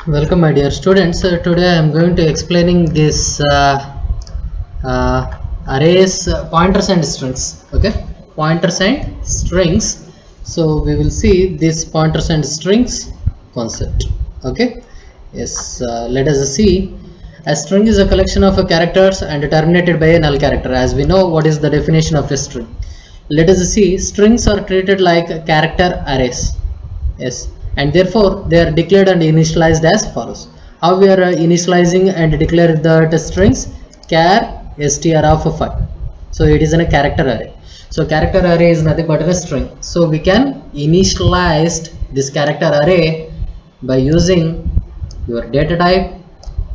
Welcome, my dear students. Today I am going to explaining this arrays, pointers and strings. Okay, pointers and strings. So we will see this pointers and strings concept. Okay, yes. Let us see. A string is a collection of characters and terminated by a null character. As we know, what is the definition of a string? Let us see. Strings are treated like character arrays. Yes, and therefore they are declared and initialized as follows. How we are initializing and declare the strings? Char str of 5. So it is in a character array. So character array is nothing but a string. So we can initialize this character array by using your data type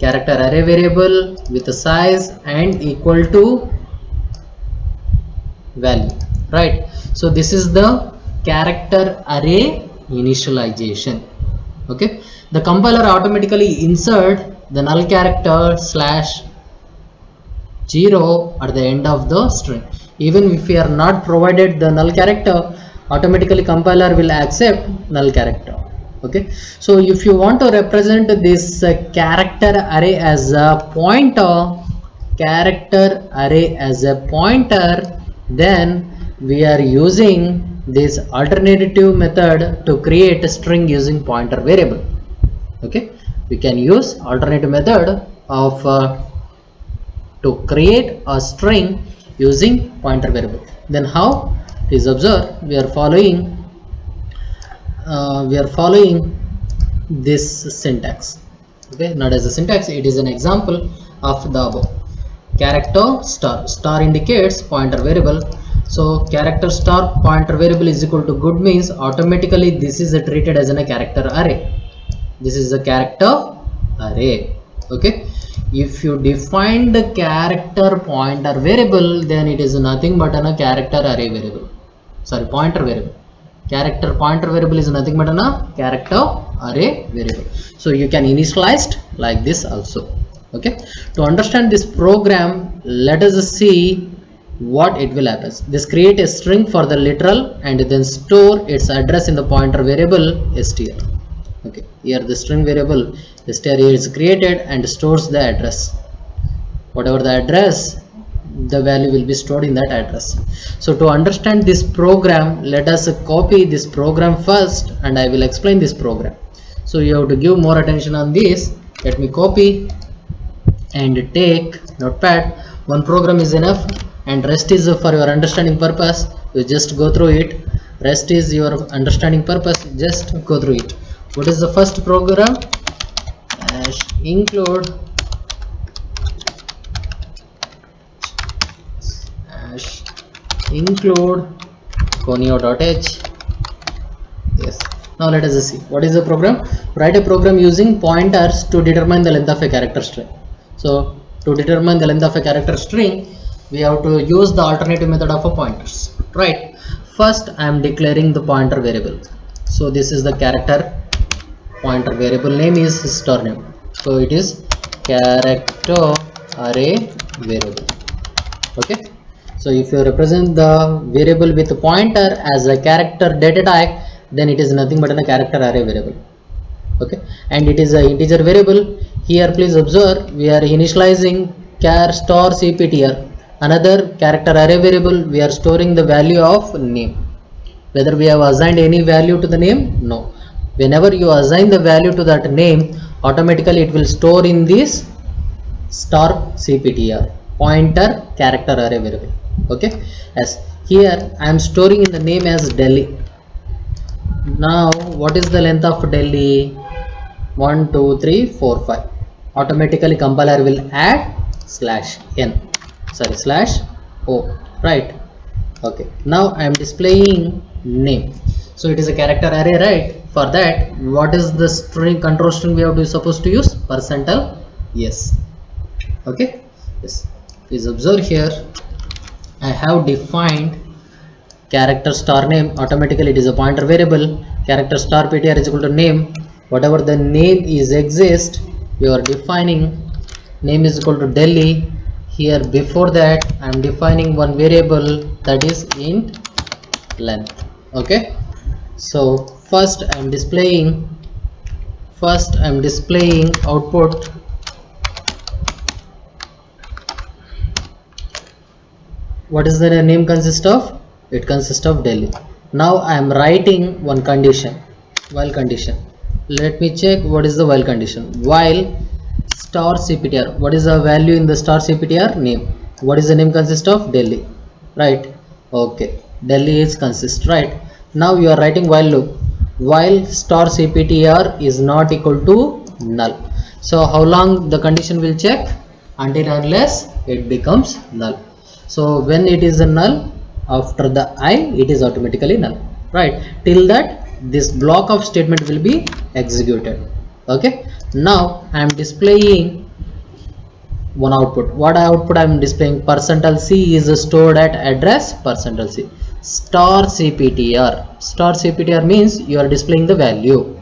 character array variable with a size and equal to value, right? So this is the character array initialization. Okay, the compiler automatically insert the null character slash 0 at the end of the string. Even if we are not provided the null character, automatically compiler will accept null character. Okay, so if you want to represent this character array as a pointer, then we are using this alternative method to create a string using pointer variable. Okay, we can use alternative method of to create a string using pointer variable. Then how? Please observe, we are following this syntax. Okay, not as a syntax, it is an example of the above. Character star indicates pointer variable. So character star pointer variable is equal to good means automatically this is treated as a character array. This is a character array. Okay, if you define the character pointer variable, then it is nothing but a character array variable. Sorry, pointer variable. Character pointer variable is nothing but a character array variable. So you can initialize like this also. Okay, to understand this program, let us see what it will happen. This create a string for the literal and then store its address in the pointer variable str. Okay, here the string variable str is created and stores the address. Whatever the address, the value will be stored in that address. So to understand this program, let us copy this program first and I will explain this program. So you have to give more attention on this. Let me copy and take notepad. One program is enough and rest is for your understanding purpose. You just go through it. Rest is your understanding purpose. Just go through it. What is the first program? Include conio.h. Yes. Now let us see what is the program. Write a program using pointers to determine the length of a character string. So to determine the length of a character string, we have to use the alternative method of a pointers. Right. First, I am declaring the pointer variable. So this is the character pointer variable name is star name. So it is character array variable. Okay. So if you represent the variable with pointer as a character data type, then it is nothing but a character array variable. Okay, and it is an integer variable. Here please observe, we are initializing char star cptr, another character array variable. We are storing the value of name. Whether we have assigned any value to the name? No. Whenever you assign the value to that name, automatically it will store in this star cptr pointer character array variable. Okay, yes, here I am storing in the name as Delhi. Now what is the length of Delhi? 1 2 3 4 5. Automatically compiler will add /n, sorry /o, right? Okay, now I am displaying name. So it is a character array, right? For that, what is the string control string we have to supposed to use? %s. Okay, yes, please observe here I have defined character star name. Automatically it is a pointer variable. Character star ptr is equal to name. Whatever the name is exist, you are defining name is equal to Delhi. Here before that I am defining one variable that is int length. Okay, so first I am displaying First I am displaying output. What is the name consist of? It consists of Delhi. Now I am writing one condition, while condition. Let me check what is the while condition. While star CPTR, what is the value in the star CPTR? Name. What is the name consist of? Delhi, right? Okay, Delhi is consist, right? Now you are writing while loop. While star CPTR is not equal to null. So how long the condition will check? Until unless it becomes null. So when it is a null, after the I, it is automatically null, right? Till that this block of statement will be executed. Okay, now I am displaying one output. What output I am displaying? %c is stored at address %c star CPTR. Star CPTR means you are displaying the value.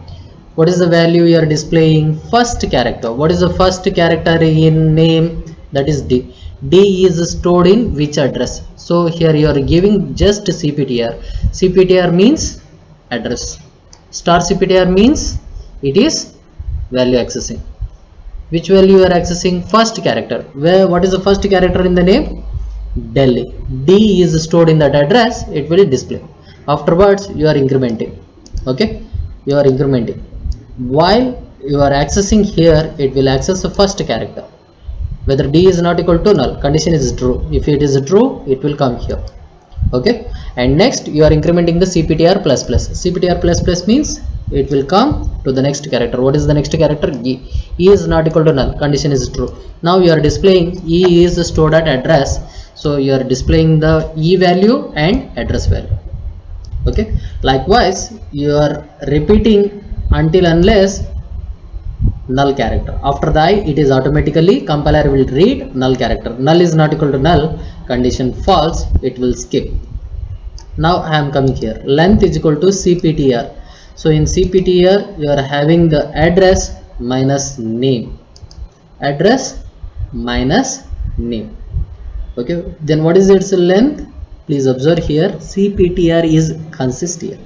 What is the value you are displaying? First character. What is the first character in name? That is D. D is stored in which address? So here you are giving just CPTR. CPTR means address. Star CPTR means it is value accessing. Which value you are accessing? First character. Where? What is the first character in the name? Delhi. D is stored in that address. It will display. Afterwards you are incrementing. Okay, you are incrementing. While you are accessing here, it will access the first character. Whether D is not equal to null, condition is true. If it is true, it will come here. Okay, and next you are incrementing the CPTR plus plus. CPTR plus plus means it will come to the next character. What is the next character? E. E is not equal to null, condition is true. Now you are displaying E is stored at address, so you are displaying the E value and address value. Okay, likewise you are repeating until unless null character. After the I, it is automatically compiler will read null character. Null is not equal to null, condition false, it will skip. Now I am coming here. Length is equal to CPTR. So in CPTR you are having the address minus name. Address minus name. Okay, then what is its length? Please observe here, CPTR is consist here,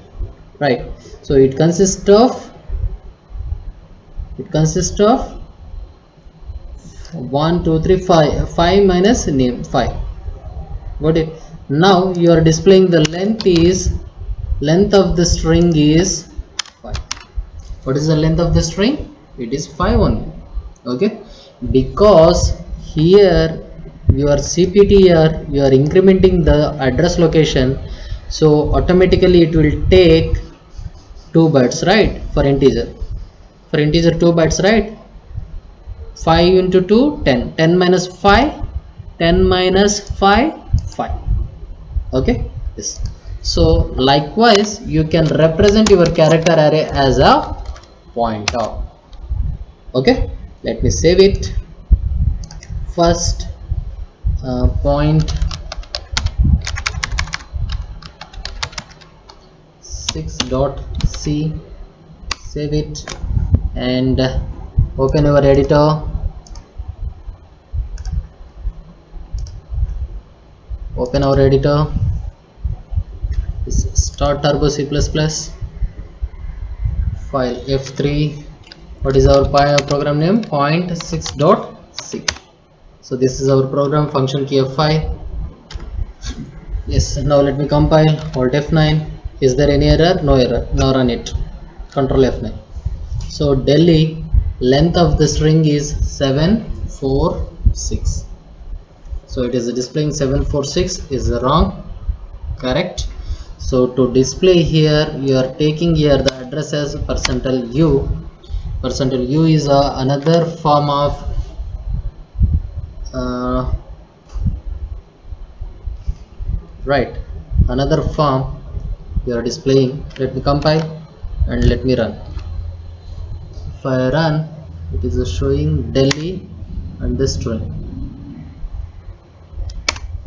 right? So it consists of 1 2 3 5 5 minus name 5. Got it? Now you are displaying the length of the string is 5. What is the length of the string? It is 5 only. Okay, because here your CPTR you are incrementing the address location, so automatically it will take 2 bytes, right? For integer 2 bytes, right? 5 into 2 10, 10 minus 5, 10 minus 5 5. Okay, yes. So likewise you can represent your character array as a pointer. Okay, let me save it. First point 6.c, save it and open your editor. Open our editor. Start Turbo C++, file F3. What is our program name? Point6.c. So this is our program, function key F5. Yes, now let me compile. Alt F9. Is there any error? No error. Now run it. Control F9. So Delhi, length of the string is 746. So it is displaying 746 is wrong. Correct. So to display here you are taking here the address as %u. %u is another form of right, another form you are displaying. Let me compile and let me run. If I run, it is showing Delhi and the string.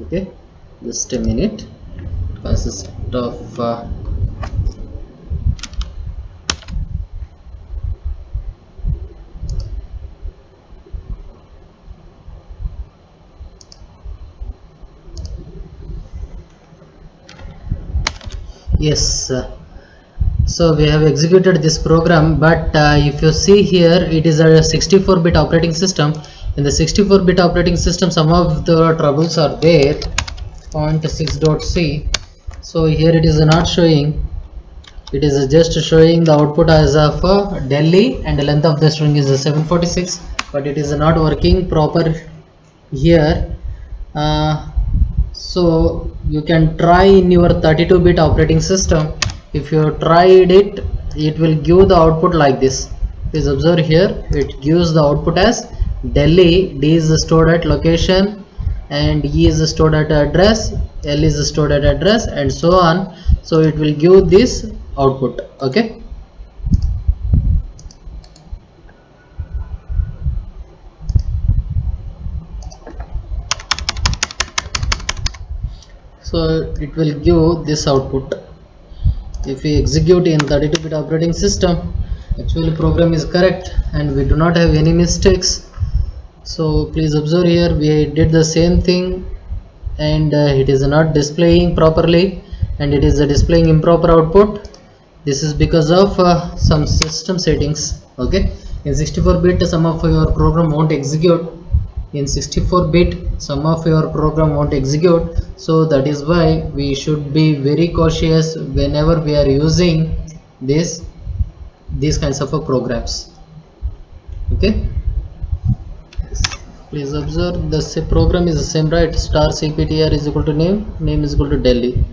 Okay, just a minute. It consists of yes, So we have executed this program, but if you see here, it is a 64-bit operating system. In the 64-bit operating system, some of the troubles are there. 0.6.c. So here it is not showing. It is just showing the output as of Delhi, and the length of the string is 746, but it is not working proper here. So you can try in your 32-bit operating system. If you tried it, it will give the output like this. Please observe here, it gives the output as Delhi. D is stored at location, and E is stored at address, L is stored at address, and so on. So it will give this output. Okay. So it will give this output. If we execute in 32-bit operating system, actually program is correct and we do not have any mistakes. So please observe here, we did the same thing, and it is not displaying properly, and it is displaying improper output. This is because of some system settings. Okay, in 64-bit some of your program won't execute. In 64-bit some of your program won't execute, so that is why we should be very cautious whenever we are using these kinds of programs. Okay, please observe the program is the same, right? Star cptr is equal to name is equal to Delhi.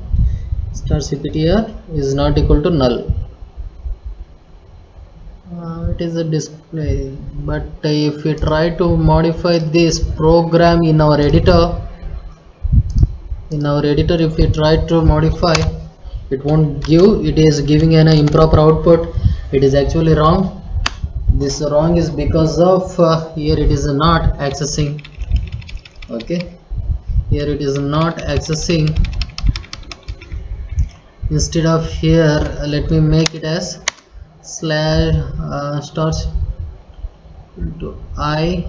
Star cptr is not equal to null. It is a display, but if we try to modify this program in our editor, if we try to modify, it won't give. It is giving an improper output. It is actually wrong. This wrong is because of here it is not accessing. Okay, here it is not accessing. Instead of here, let me make it as slash stars into I.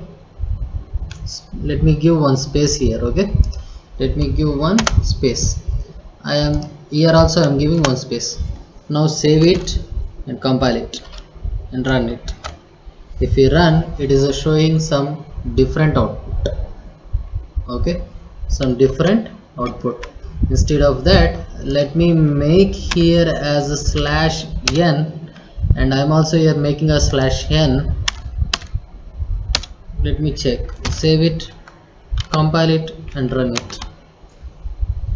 Let me give one space here. Okay, let me give one space. I am here also, I am giving one space. Now save it and compile it and run it. If we run, it is showing some different output. Okay, some different output. Instead of that, let me make here as a slash n, and I'm also here making a slash n. Let me check, save it, compile it and run it.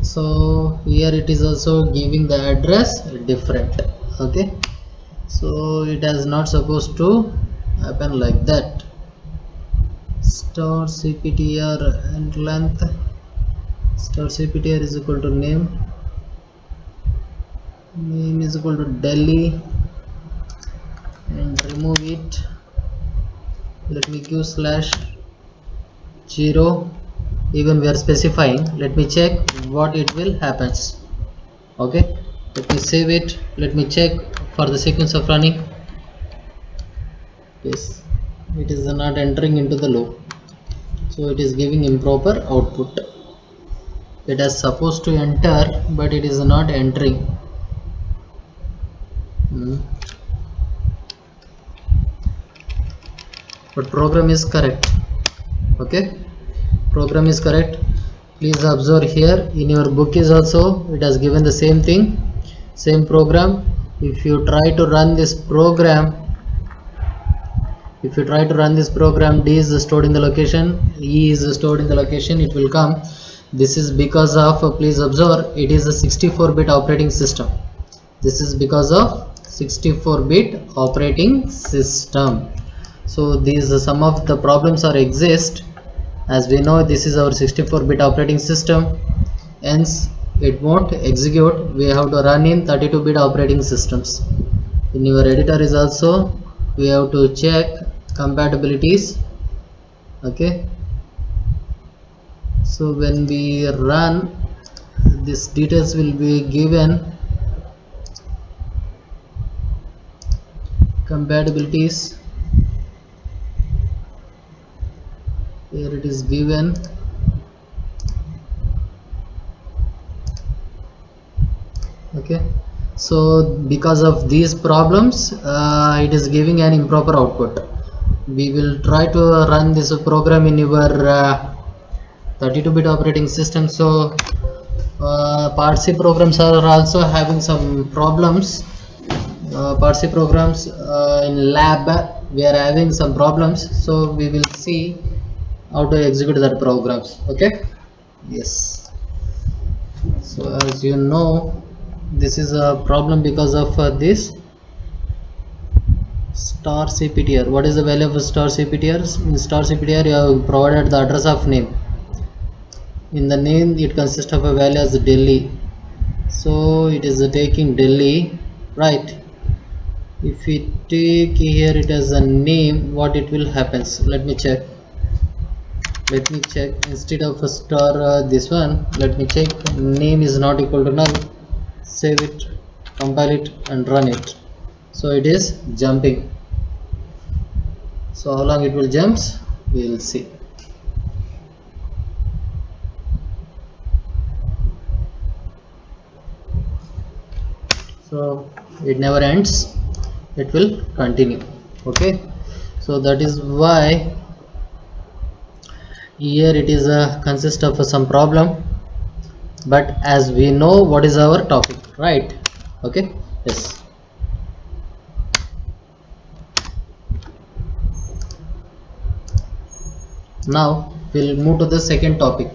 So here it is also giving the address different. Okay, so it is not supposed to happen like that. Star cptr and length, star cptr is equal to name is equal to Delhi, and remove it. Let me give slash 0. Even we are specifying, let me check what it will happens. Okay, let me save it, let me check for the sequence of running. Yes, it is not entering into the loop, so it is giving improper output. It is supposed to enter, but it is not entering. But program is correct. Okay, program is correct. Please observe here, in your book is also it has given the same thing, same program. If you try to run this program, D is stored in the location, E is stored in the location, it will come. This is because of, please observe, it is a 64-bit operating system. This is because of 64-bit operating system. So these some of the problems are exist. As we know, this is our 64-bit operating system, hence it won't execute. We have to run in 32-bit operating systems. In your editor is also, we have to check compatibilities. Okay, so when we run, these details will be given. Compatibilities, here it is given. Okay, So because of these problems, it is giving an improper output. We will try to run this program in your 32-bit operating system. So Part C programs are also having some problems. Part C programs in lab, we are having some problems, so we will see how to execute that programs. Okay, yes. So as you know, this is a problem because of this star CPTR. What is the value of star CPTR? In star CPTR, you have provided the address of name. In the name, it consists of a value as Delhi. So it is taking Delhi, right? If we take here it as a name, what it will happens? Let me check. Instead of a star this one, let me check. Name is not equal to null. Save it, compile it, and run it. So it is jumping. So how long it will jumps, we will see. So it never ends, it will continue. Okay, so that is why here it is consist of some problem, but as we know what is our topic, right? Okay, yes. Now we'll move to the second topic,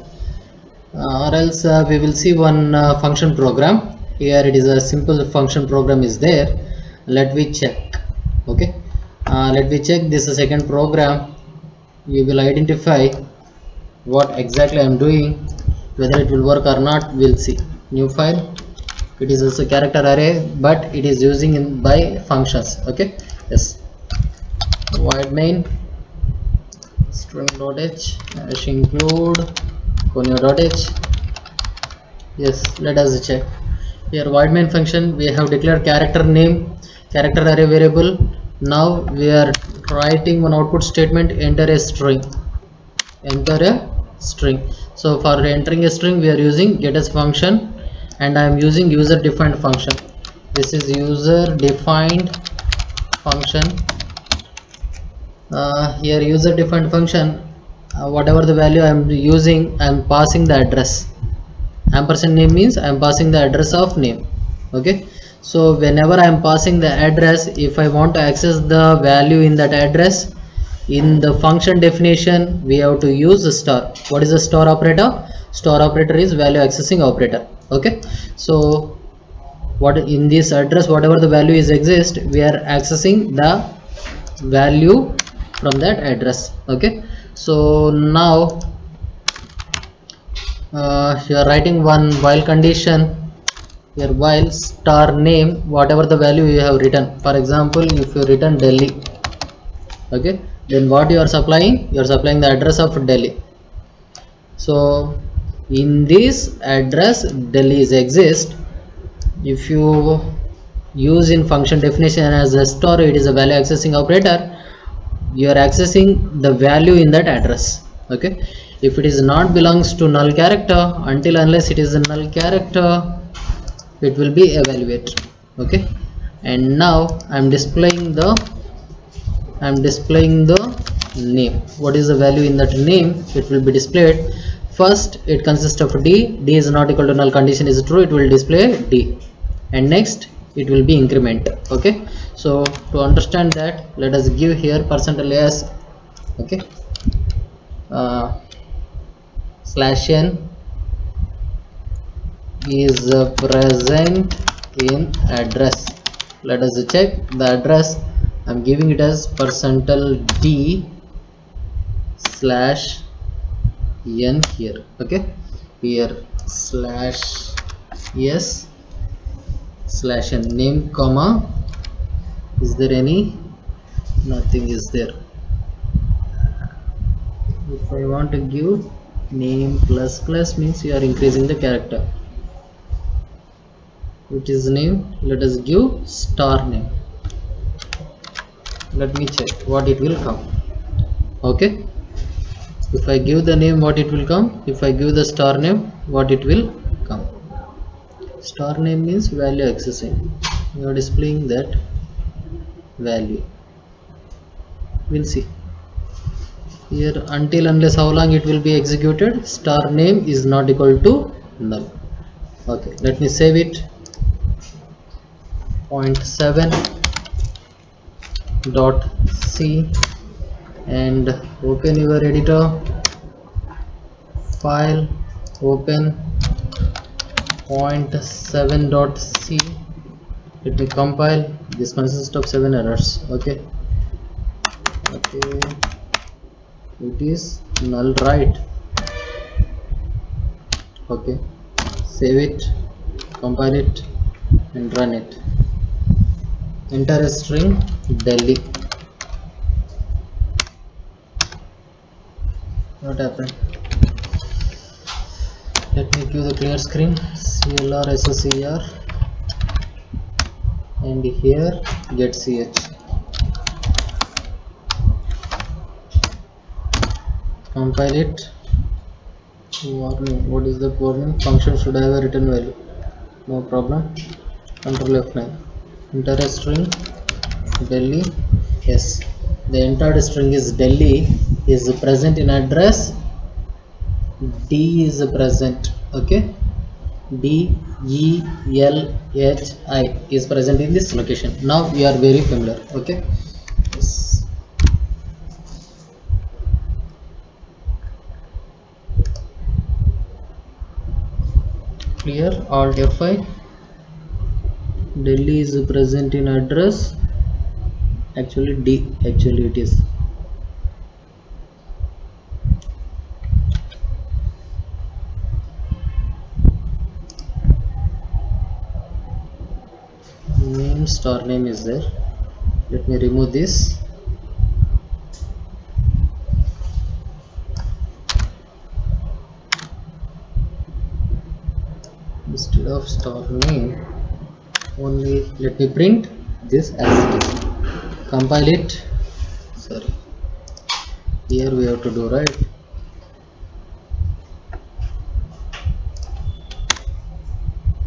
or else we will see one function program. Here it is a simple function program is there. Let me check. Okay, let me check this second program. You will identify what exactly I am doing, whether it will work or not. We'll see. New file. It is also character array, but it is using in by functions. Okay, yes. Void main string.h hash include conio.h. Yes, let us check. Here void main function, we have declared character name, character array variable. Now we are writing one output statement, enter a string. So for entering a string we are using getters function, and I am using user defined function. This is user defined function. Here user defined function, whatever the value I am using, I am passing the address. Ampersand name means I am passing the address of name. Okay, so whenever I am passing the address, if I want to access the value in that address, in the function definition we have to use the star. What is the star operator? Star operator is value accessing operator. Okay, so what in this address, whatever the value is exist, we are accessing the value from that address. Okay, so now you are writing one while condition. Here while star name, whatever the value you have written, for example if you written Delhi, okay, then what you are supplying? You are supplying the address of Delhi. So in this address Delhi is exist. If you use in function definition as a star, it is a value accessing operator. You are accessing the value in that address. Okay, if it is not belongs to null character, until unless it is a null character, it will be evaluate. Okay, and now I'm displaying the name. What is the value in that name? It will be displayed. First it consists of d is not equal to null, condition is true, it will display d, and next it will be increment. Okay, so to understand that, let us give here %s. Okay, /n is present in address. Let us check the address. I'm giving it as %d/n here. Okay, here /s/n name comma, is there any? Nothing is there. If I want to give name ++ means you are increasing the character. It is name. Let us give star name. Let me check what it will come. Okay, if I give the name, what it will come? If I give the star name, what it will come? Star name means value accessing. You are displaying that value. We'll see here. Until unless how long it will be executed, star name is not equal to null. Okay, let me save it. Point 7 dot c and open your editor, file, open point 7 dot c. Let me compile. This consists of 7 errors. Okay, it is null, right? Okay, save it, compile it and run it. Enter a string Delhi. What happened? Let me give the clear screen. CLR SSER and here get ch. Compile it. Warning. What is the warning? Function should have a return value. No problem. Control F9. Enter a string Delhi. Yes, the entered string is Delhi is present in address. D is present. Okay, DELHI is present in this location. Now we are very familiar. Okay, yes. Clear. Alt F5. Delhi is present in address. Actually D. Actually it is. Name star name is there. Let me remove this. Instead of star name, only let me print this as it is. Compile it. Sorry, here we have to do, right?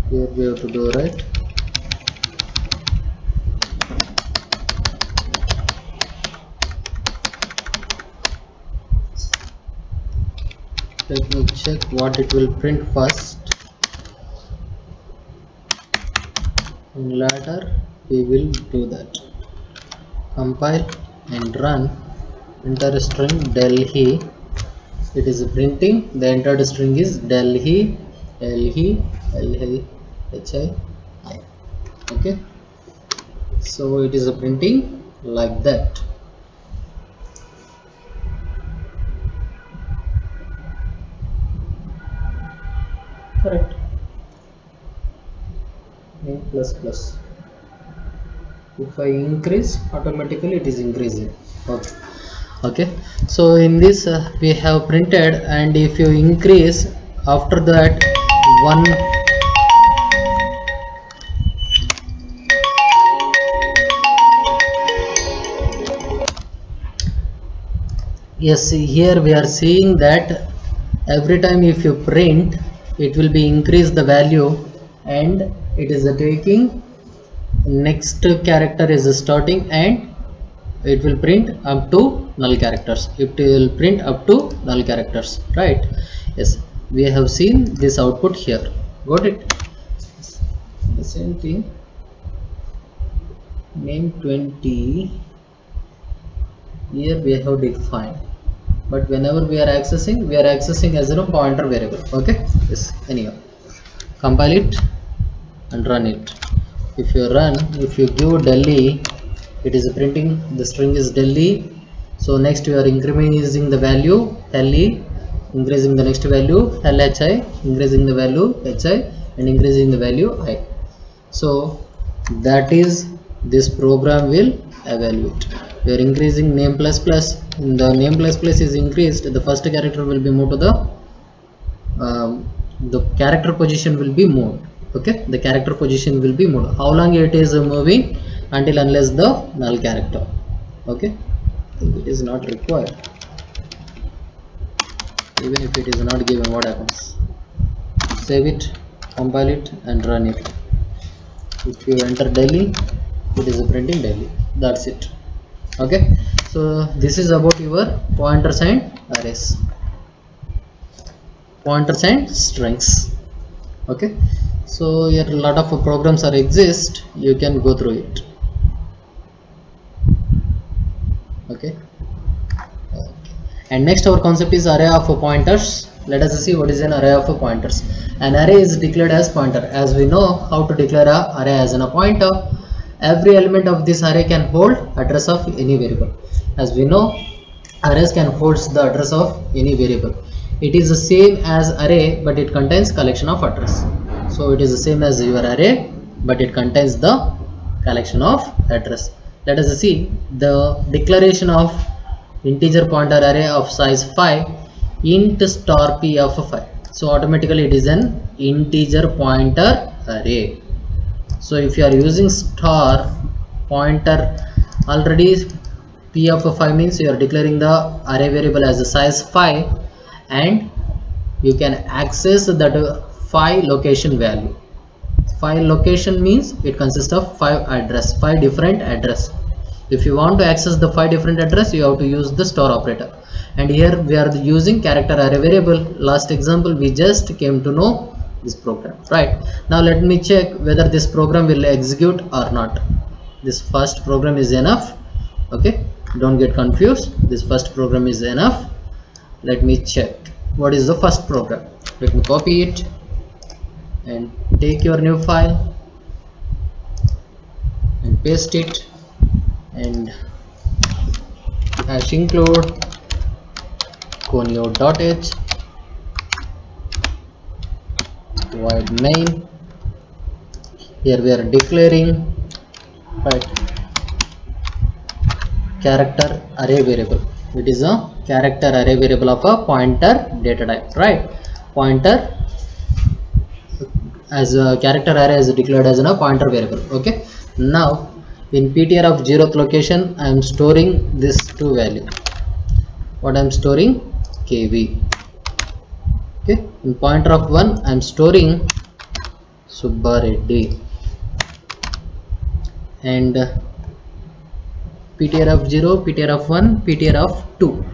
Here we have to do, right? Let me check what it will print first, and later we will do that. Compile and run. Enter string Delhi. It is printing. The entered string is Delhi, Delhi, Delhi, HI. Okay, so it is printing like that. Correct. Name plus plus. If I increase, automatically it is increasing. Okay, so in this we have printed, and if you increase after that one, yes, here we are seeing that every time if you print, it will be increase the value, and it is taking next character is starting, and it will print up to null characters. It will print up to null characters, right? Yes, we have seen this output here. Got it? The same thing. Name 20. Here we have defined, but whenever we are accessing as a pointer variable. Okay. Yes. Anyhow, compile it and run it. If you run, if you give Delhi, it is printing the string is Delhi. So next we are increasing the value Delhi, increasing the next value LHI, increasing the value HI, and increasing the value I. So that is this program will evaluate. We are increasing name plus plus. The name plus plus is increased. The first character will be moved to the character position will be moved. Okay, the character position will be moved. How long it is moving? Until unless the null character. Okay, it is not required. Even if it is not given, what happens? Save it, compile it and run it. If you enter Delhi, it is printing Delhi. That's it. Okay, so this is about your pointers and arrays, pointers and strings. Okay, so here a lot of programs are exist, you can go through it. Okay, and next our concept is array of pointers. Let us see what is an array of pointers. An array is declared as pointer. As we know how to declare a array as a pointer, every element of this array can hold address of any variable. As we know, arrays can hold the address of any variable. It is the same as array, but it contains collection of address. So it is the same as your array, but it contains the collection of address. Let us see the declaration of integer pointer array of size 5 int star p of 5. So automatically it is an integer pointer array. So if you are using star pointer, already p of 5 means you are declaring the array variable as a size 5, and you can access that 5 location value. 5 location means it consists of 5 different address. If you want to access the 5 different address, you have to use the store operator, and here we are using character array variable. Last example we just came to know this program. Right, now let me check whether this program will execute or not. This first program is enough. Okay, don't get confused, this first program is enough. Let me check what is the first program. Let me copy it and take your new file and paste it, and hash include conio.h void main. Here we are declaring, right, character array variable. It is a character array variable of a pointer data type. Right, pointer as a character array is declared as a pointer variable. Okay, now in ptr of 0th location I am storing this two value. What I am storing? kv. Okay, in pointer of 1 I am storing Subba Reddy, and ptr of 0, ptr of 1, ptr of 2.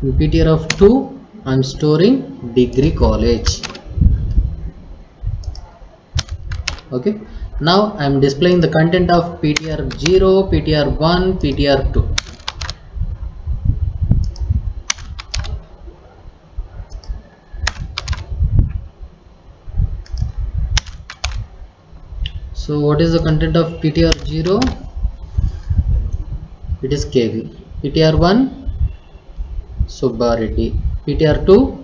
In ptr of 2 I am storing degree college. Okay, now I am displaying the content of ptr 0, ptr 1, ptr 2. So what is the content of ptr 0? It is kv. ptr 1 Subba Reddy, ptr 2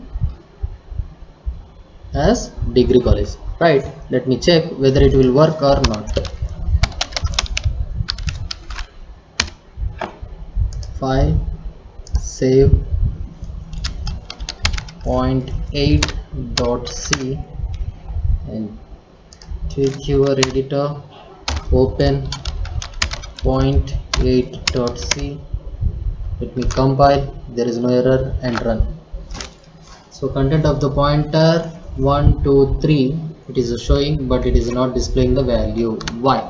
as degree college. Right, let me check whether it will work or not. File, save, point8.c, and take your editor, open point8.c. let me compile, there is no error, and run. So content of the pointer 1 2 3 it is showing, but it is not displaying the value. Why?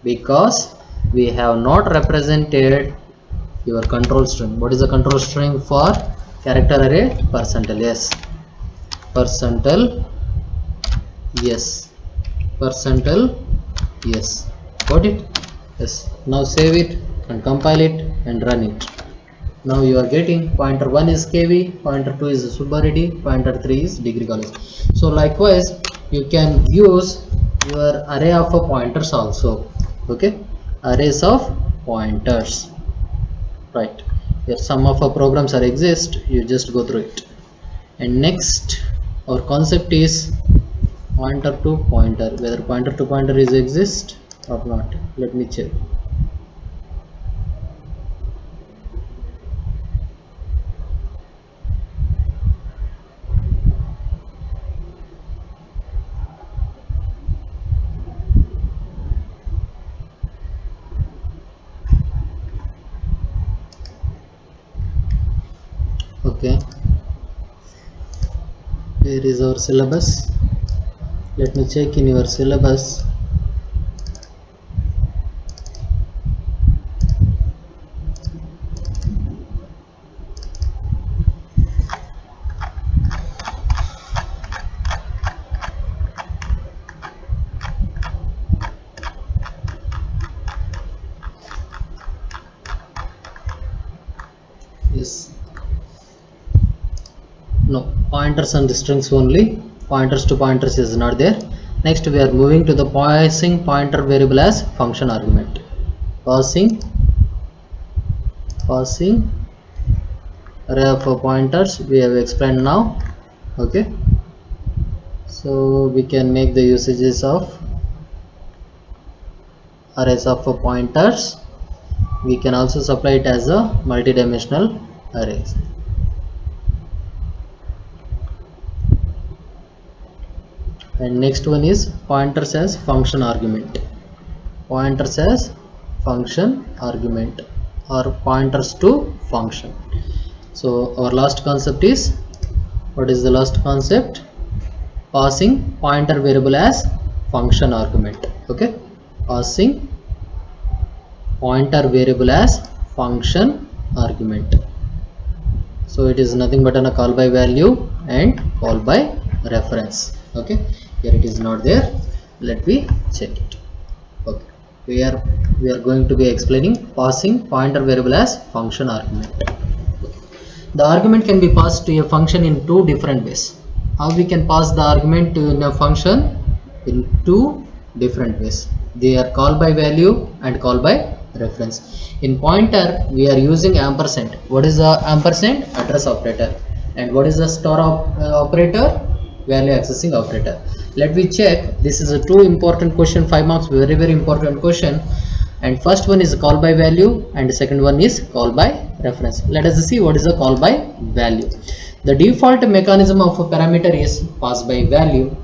Because we have not represented your control string. What is the control string for character array? %s, %yes, %yes. Got it? Yes. Now save it and compile it and run it. Now you are getting pointer 1 is kv, pointer 2 is Subba Reddy, pointer 3 is degree college. So likewise you can use your array of pointers also. Okay, arrays of pointers. Right, here some of our programs are exist, you just go through it. And next our concept is pointer to pointer, whether pointer to pointer is exist or not. Let me check. Okay, Where is our syllabus? Let me check in your syllabus. Yes. No, pointers and strings only. Pointers to pointers is not there. Next we are moving to the passing pointer variable as function argument. Passing array of pointers we have explained now. Okay. So we can make the usages of arrays of pointers. We can also supply it as a multi-dimensional arrays. And next one is pointers as function argument. Pointers as function argument or pointers to function. So our last concept is, what is the last concept? Passing pointer variable as function argument. Okay, passing pointer variable as function argument. So it is nothing but a call by value and call by reference. Okay, here it is not there. Let me check it. Okay, we are going to be explaining passing pointer variable as function argument. The argument can be passed to a function in two different ways. How we can pass the argument to a function? In two different ways. They are call by value and call by reference. In pointer we are using ampersand. What is the ampersand? Address operator. And what is the star operator? Value accessing operator. Let me check. This is a two important question, 5 marks, very important question. And first one is call by value and second one is call by reference. Let us see what is the call by value. The default mechanism of a parameter is pass by value.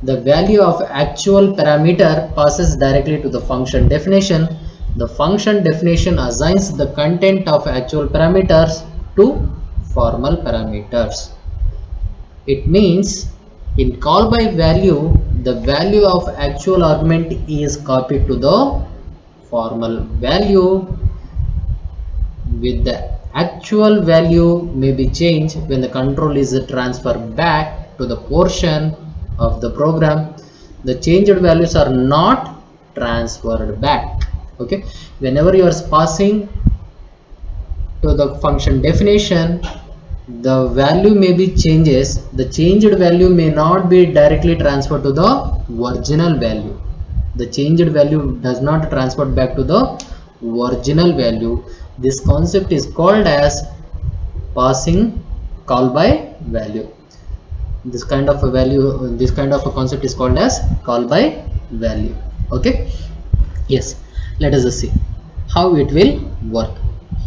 The value of actual parameter passes directly to the function definition. The function definition assigns the content of actual parameters to formal parameters. It means in call by value, the value of actual argument is copied to the formal value, with the actual value may be changed when the control is transferred back to the portion of the program. The changed values are not transferred back. Okay, whenever you are passing to the function definition, the value may be changes. The changed value may not be directly transferred to the original value. The changed value does not transfer back to the original value. This concept is called as passing call by value. This kind of a concept is called as call by value. Okay, yes, let us see how it will work.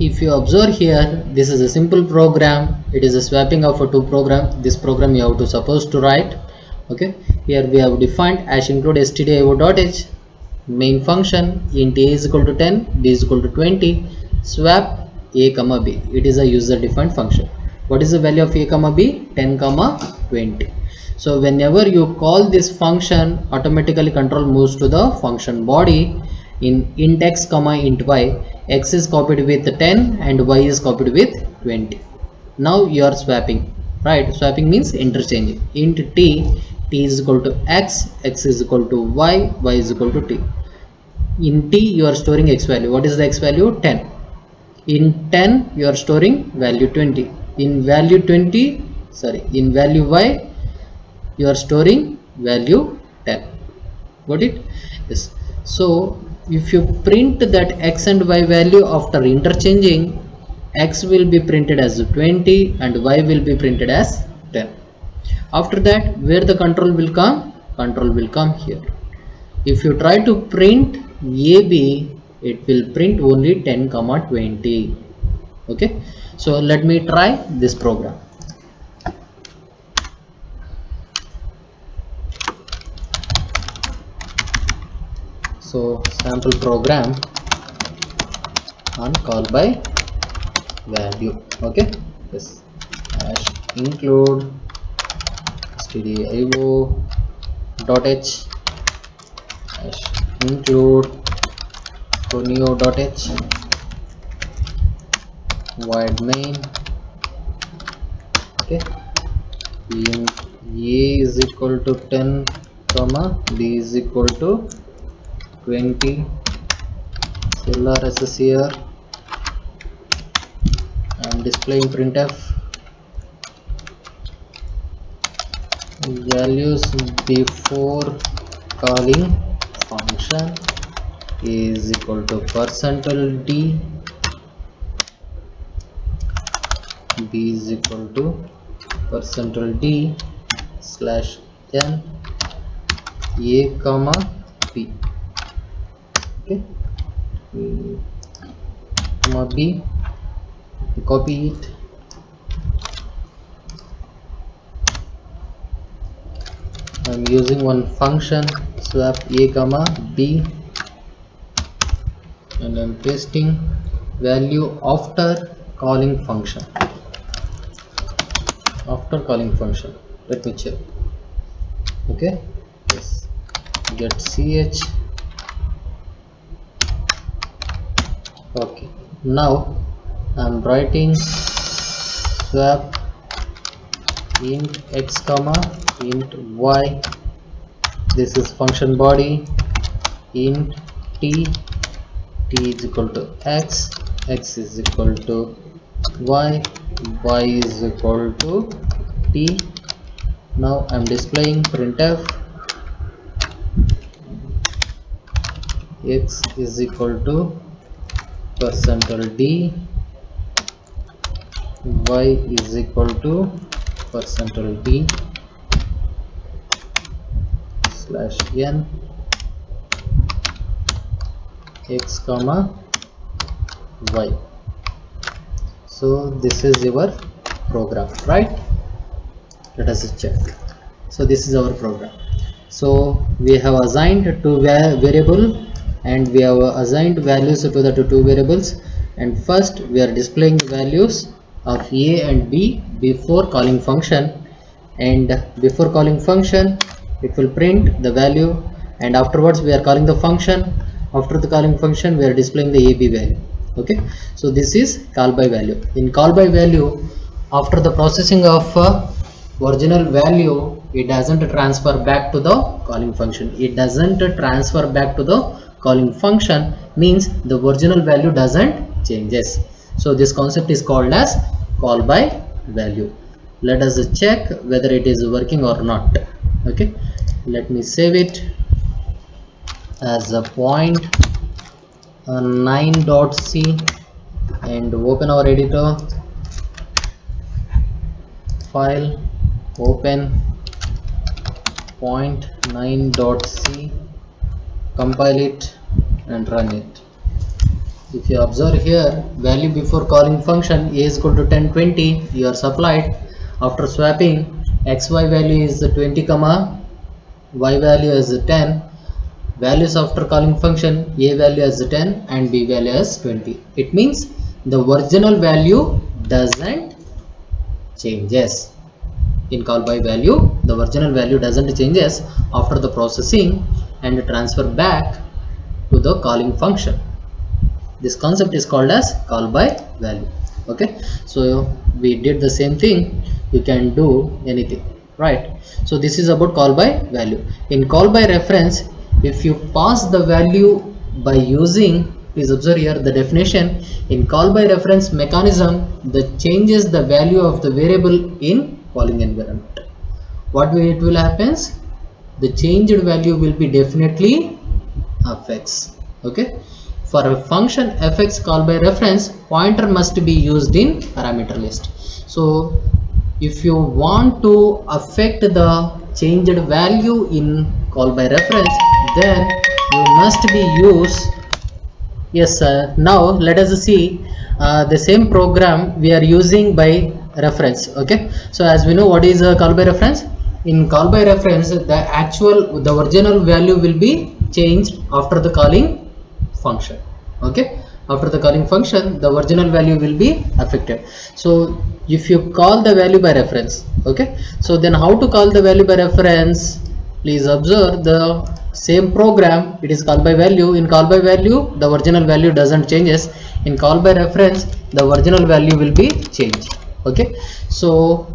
If you observe here, this is a simple program. It is a swapping of a two program. This program you have to suppose to write. Okay, here we have defined hash include stdio.h main function int a is equal to 10, b is equal to 20, swap a comma b. It is a user defined function. What is the value of a comma b? 10 comma 20. So whenever you call this function, automatically control moves to the function body in int x comma int y. X is copied with 10 and y is copied with 20. Now you are swapping, right? Swapping means interchanging. Int t is equal to x, x is equal to y, y is equal to t. In t you are storing x value. What is the x value? 10. In 10 you are storing value 20. In value y you are storing value 10. Got it? Yes. So if you print that x and y value after interchanging, x will be printed as 20 and y will be printed as 10. After that, where the control will come? Control will come here. If you try to print AB, it will print only 10 comma 20. Okay, so let me try this program. So sample program on call by value. Okay, yes, hash include stdio dot h include conio dot h void main. Okay, int a is equal to 10 comma b is equal to 20. CLRSS here. I am displaying printf values before calling function is equal to %d, b is equal to %d slash n a comma b. Okay, comma b, copy it. I'm using one function swap a comma b, and I'm pasting value after calling function. After calling function, let me check. Okay, yes, get ch. Okay, now I'm writing swap int x comma int y. This is function body. Int t is equal to x is equal to y is equal to t. Now I'm displaying printf x is equal to %d, y is equal to %d slash n x comma y. So this is your program, right? Let us check. So this is our program. So we have assigned two variable and we have assigned values to the two variables, and first we are displaying the values of a and b before calling function, and before calling function it will print the value, and afterwards we are calling the function. After the calling function we are displaying the ab value. Okay, so this is call by value. In call by value, after the processing of original value, it doesn't transfer back to the calling function. It doesn't transfer back to the calling function means the original value doesn't changes. So this concept is called as call by value. Let us check whether it is working or not. Okay, let me save it as a point 9.c and open our editor. File, open point9.c, compile it and run it. If you observe here, value before calling function a is equal to 1020 you are supplied. After swapping, xy value is 20 comma y value is 10. Values after calling function, a value as 10 and b value as 20. It means the original value doesn't changes. In call by value, the original value doesn't changes after the processing and transfer back to the calling function. This concept is called as call by value. Okay, so we did the same thing. You can do anything, right? So this is about call by value. In call by reference, if you pass the value by using, please observe here the definition. In call by reference mechanism, that changes the value of the variable in calling environment. What it will happens? The changed value will be definitely fx. Okay, for a function fx call by reference, pointer must be used in parameter list. So if you want to affect the changed value in call by reference, then you must be use. Yes, now let us see the same program we are using by reference. Okay, so as we know what is a call by reference. In call by reference, the original value will be changed after the calling function. Okay, after the calling function the original value will be affected. So if you call the value by reference. Okay, so then how to call the value by reference? Please observe the same program, it is call by value. In call by value, the original value doesn't changes. In call by reference, the original value will be changed. Okay, so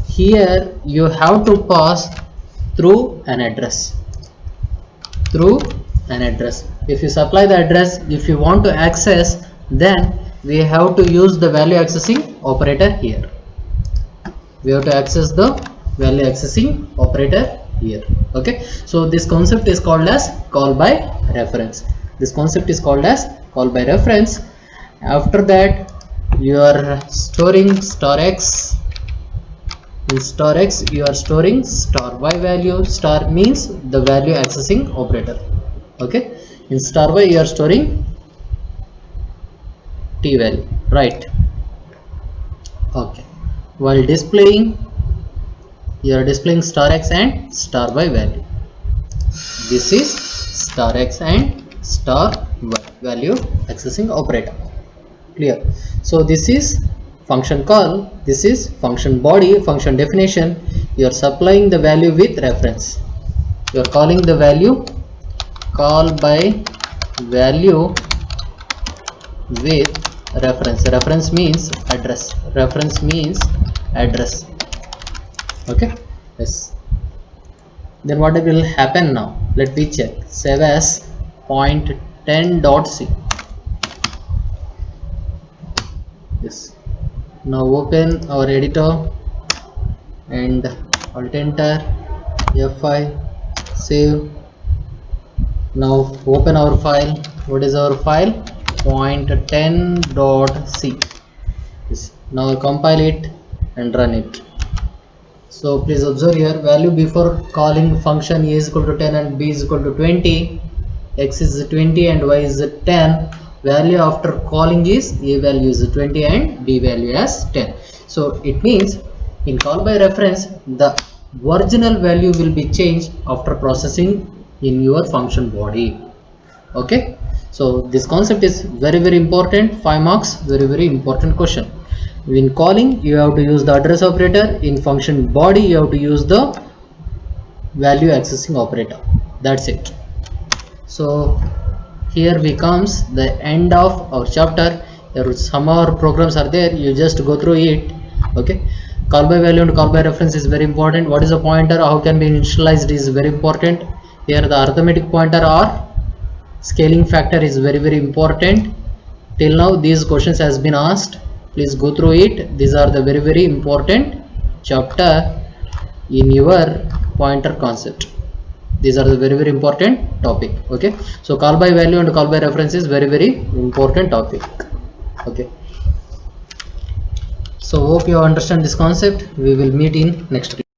here you have to pass through an address. If you supply the address, if you want to access, then we have to use the value accessing operator here. We have to access the value accessing operator here. Okay, so this concept is called as call by reference. After that, you are storing star x. In star x, you are storing star y value. Star means the value accessing operator. Okay, in star y, you are storing t value, right? Okay, while displaying, you are displaying star x and star y value. This is star x and star y value accessing operator. Clear? So this is function call, this is function body, function definition. You are supplying the value with reference. You are calling the value, call by value with reference. Reference means address. Okay, yes. Then what will happen now? Let me check. Save as point10.c. Yes. Now open our editor and alt enter F5, save. Now open our file. What is our file? point10.c. Yes. Now compile it and run it. So please observe here, value before calling function a is equal to 10 and b is equal to 20, x is 20 and y is 10. Value after calling is a value is 20 and b value as 10. So it means in call by reference, the original value will be changed after processing in your function body. Okay, so this concept is very important. 5 marks, very important question. In calling, you have to use the address operator. In function body, you have to use the value accessing operator. That's it. So here we comes the end of our chapter. There some more programs are there, you just go through it. Okay, call by value and call by reference is very important. What is a pointer, how can be initialized is very important. Here the arithmetic pointer or scaling factor is very important. Till now these questions has been asked, please go through it. These are the very important chapter in your pointer concept. These are the very important topic. Okay, so call by value and call by reference is very important topic. Okay, so hope you understand this concept. We will meet in next video.